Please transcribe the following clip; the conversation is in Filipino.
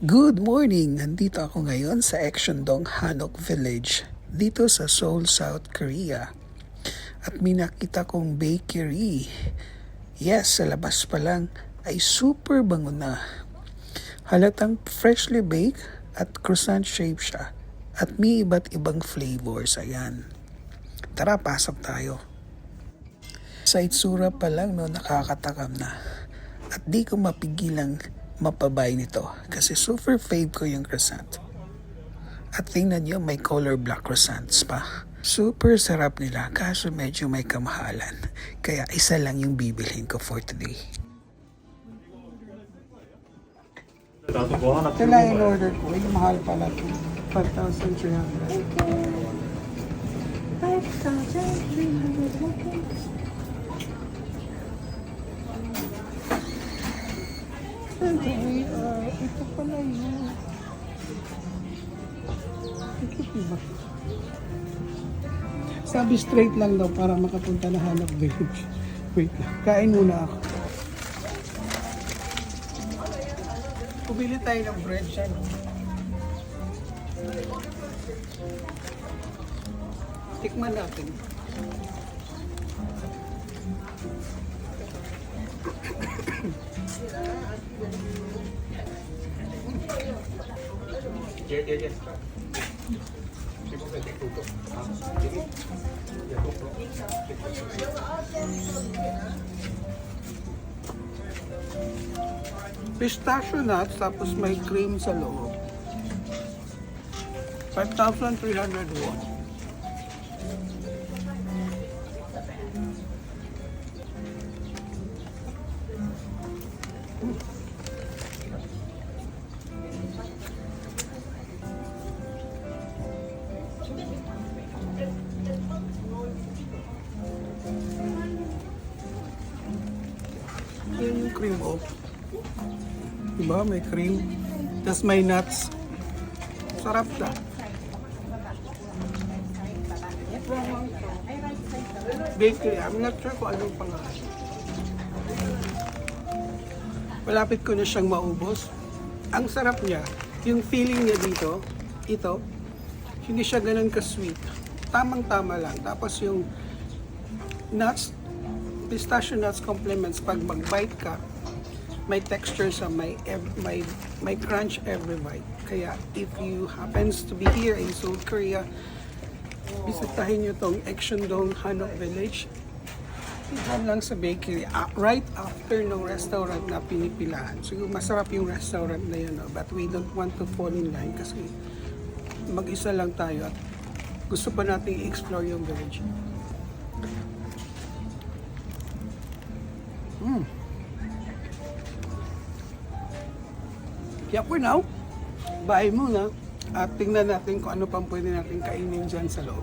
Good morning! Nandito ako ngayon sa Eksyondong Hanok Village dito sa Seoul, South Korea. At may nakita kong bakery. Yes, sa labas pa lang ay super bango na. Halatang freshly baked at croissant shape siya. At may iba't ibang flavors. Ayan. Tara, pasok tayo. Sa itsura pa lang, nakakatakam na. At di ko mapigilang mapabay nito kasi super fave ko yung croissant. At tingnan nyo, may color black croissants pa. Super sarap nila kaso medyo may kamahalan. Kaya isa lang yung bibilhin ko for today. Ito lang in order ko. Yung mahal pala ito. 5,300. Okay. 5,300 okay. Ito pala yun. Ito diba? Sabi straight lang daw para makapunta na Hanok Village. Wait lang. Kain muna ako. Pumili tayo ng bread siya. No? Tikman natin. Pistachio nuts tapos may cream sa loob. 5,300 won. Yung cream o. Diba? May cream. Tapos may nuts. Sarap siya. Bakery. I'm not sure kung anong pangalan. Malapit ko na siyang maubos. Ang sarap niya. Yung feeling niya dito, ito, hindi siya ganun ka-sweet. Tamang-tama lang. Tapos yung nuts, pistachio nuts complements pag mag-bite ka, may texture sa may crunch every bite. Kaya if you happens to be here in Seoul, Korea, bisitahin nyo tong Eksyondong Hanok Village. Diyan lang sa bakery, right after ng restaurant na pinipilahan. Siguro masarap yung restaurant na yun, no? But we don't want to fall in line kasi mag-isa lang tayo at gusto pa natin i-explore yung village. Kaya for now, bye muna at tingnan natin kung ano pang pwede natin kainin dyan sa loob.